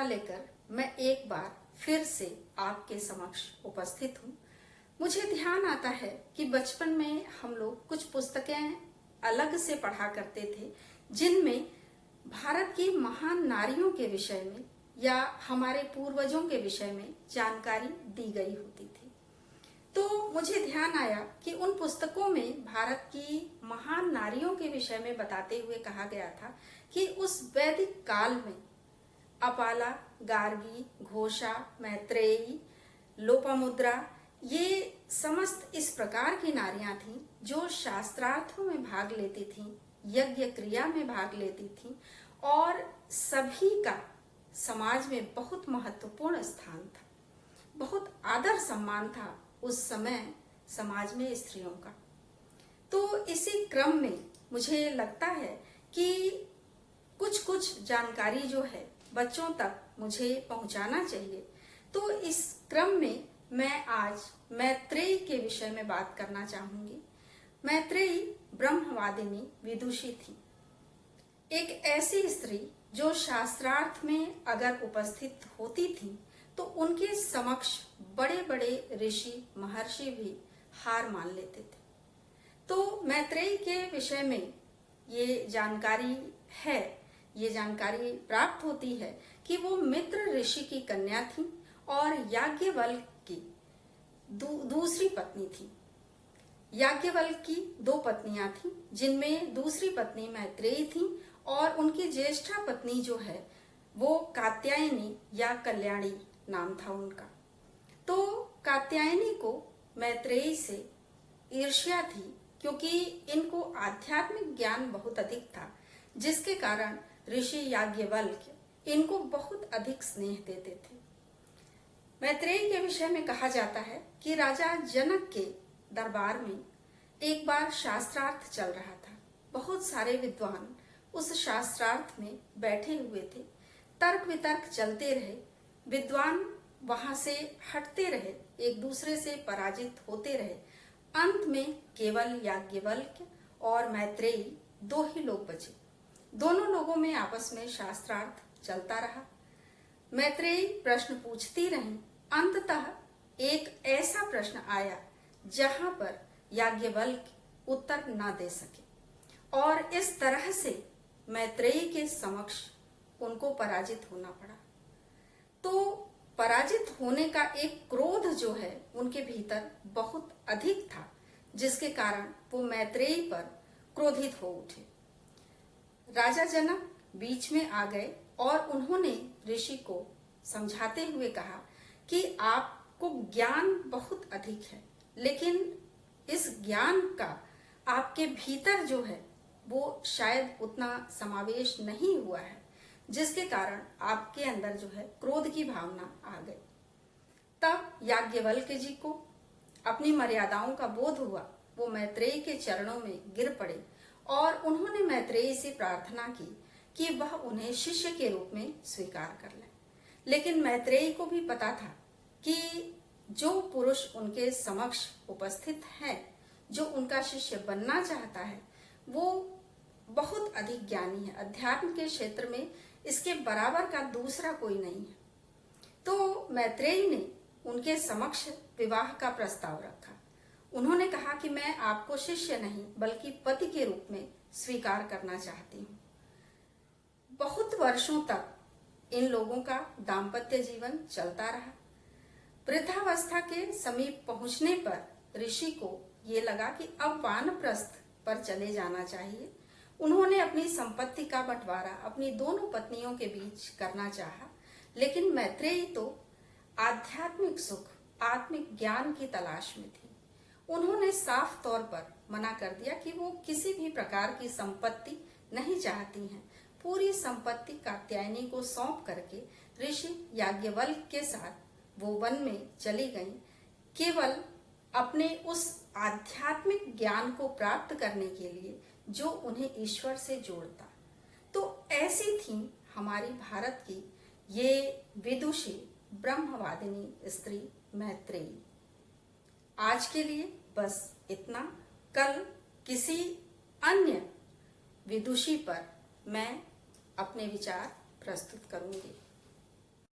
लेकर मैं एक बार फिर से आपके समक्ष उपस्थित हूँ। मुझे ध्यान आता है कि बचपन में हम लोग कुछ पुस्तकें अलग से पढ़ा करते थे, जिनमें भारत की महान नारियों के विषय में या हमारे पूर्वजों के विषय में जानकारी दी गई होती थी। तो मुझे ध्यान आया कि उन पुस्तकों में भारत की महान नारियों के विषय में बताते हुए कहा गया था कि उस वैदिक काल में अपाला, गार्गी, घोषा, मैत्रेयी, लोपामुद्रा, ये समस्त इस प्रकार की नारियां थीं जो शास्त्रार्थों में भाग लेती थीं, यज्ञ क्रिया में भाग लेती थीं और सभी का समाज में बहुत महत्वपूर्ण स्थान था। बहुत आदर सम्मान था उस समय समाज में स्त्रियों का। तो इसी क्रम में मुझे लगता है कि कुछ जानकारी जो है बच्चों तक मुझे पहुंचाना चाहिए। तो इस क्रम में मैं आज मैत्रेयी के विषय में बात करना चाहूंगी। मैत्रेयी ब्रह्मवादिनी विदुषी थी, एक ऐसी स्त्री जो शास्त्रार्थ में अगर उपस्थित होती थी तो उनके समक्ष बड़े बड़े ऋषि महर्षि भी हार मान लेते थे। तो मैत्रेयी के विषय में ये जानकारी है, ये जानकारी प्राप्त होती है कि वो मित्र ऋषि की कन्या थी और याज्ञवल्क्य की दूसरी पत्नी थी। याज्ञवल्क्य की दो पत्नियां थीं, जिनमें दूसरी पत्नी मैत्रेयी थी और उनकी ज्येष्ठा पत्नी जो है वो कात्यायनी या कल्याणी नाम था उनका। तो कात्यायनी को मैत्रेयी से ईर्ष्या थी, क्योंकि इनको आध्यात्मिक ज्ञान बहुत अधिक था, जिसके कारण ऋषि याज्ञवल्क्य इनको बहुत अधिक स्नेह देते थे। मैत्रेयी के विषय में कहा जाता है कि राजा जनक के दरबार में एक बार शास्त्रार्थ चल रहा था। बहुत सारे विद्वान उस शास्त्रार्थ में बैठे हुए थे। तर्क वितर्क चलते रहे, विद्वान वहां से हटते रहे, एक दूसरे से पराजित होते रहे। अंत में केवल याज्ञवल्क्य और मैत्रेयी दो ही लोग बचे। दोनों लोगों में आपस में शास्त्रार्थ चलता रहा। मैत्रेयी प्रश्न पूछती रही। अंततः एक ऐसा प्रश्न आया जहां पर याज्ञवल्क्य उत्तर न दे सके और इस तरह से मैत्रेयी के समक्ष उनको पराजित होना पड़ा। तो पराजित होने का एक क्रोध जो है उनके भीतर बहुत अधिक था, जिसके कारण वो मैत्रेयी पर क्रोधित हो उठे। राजा जनक बीच में आ गए और उन्होंने ऋषि को समझाते हुए कहा कि आपको ज्ञान बहुत अधिक है, लेकिन इस ज्ञान का आपके भीतर जो है वो शायद उतना समावेश नहीं हुआ है, जिसके कारण आपके अंदर जो है क्रोध की भावना आ गई। तब याज्ञवल्क्य जी को अपनी मर्यादाओं का बोध हुआ। वो मैत्रेयी के चरणों में गिर पड़े और उन्होंने मैत्रेयी से प्रार्थना की कि वह उन्हें शिष्य के रूप में स्वीकार कर ले। लेकिन मैत्रेयी को भी पता था कि जो पुरुष उनके समक्ष उपस्थित है, जो उनका शिष्य बनना चाहता है, वो बहुत अधिक ज्ञानी है। अध्यात्म के क्षेत्र में इसके बराबर का दूसरा कोई नहीं है। तो मैत्रेयी ने उनके समक्ष विवाह का प्रस्ताव रखा। उन्होंने कहा कि मैं आपको शिष्य नहीं बल्कि पति के रूप में स्वीकार करना चाहती हूँ। बहुत वर्षों तक इन लोगों का दाम्पत्य जीवन चलता रहा। वृद्धावस्था के समीप पहुंचने पर ऋषि को ये लगा कि अब वानप्रस्थ पर चले जाना चाहिए। उन्होंने अपनी संपत्ति का बंटवारा अपनी दोनों पत्नियों के बीच करना चाहा, लेकिन मैत्रेयी तो आध्यात्मिक सुख, आत्मिक ज्ञान की तलाश में थी। उन्होंने साफ तौर पर मना कर दिया कि वो किसी भी प्रकार की संपत्ति नहीं चाहती हैं। पूरी संपत्ति कात्यायनी को सौंप करके ऋषि याज्ञवल्क्य के साथ वो वन में चली गईं, केवल अपने उस आध्यात्मिक ज्ञान को प्राप्त करने के लिए जो उन्हें ईश्वर से जोड़ता। तो ऐसी थी हमारी भारत की ये विदुषी ब्रह्मवादिनी स्त्री मैत्रेयी। आज के लिए बस इतना। कल किसी अन्य विदुषी पर मैं अपने विचार प्रस्तुत करूंगी।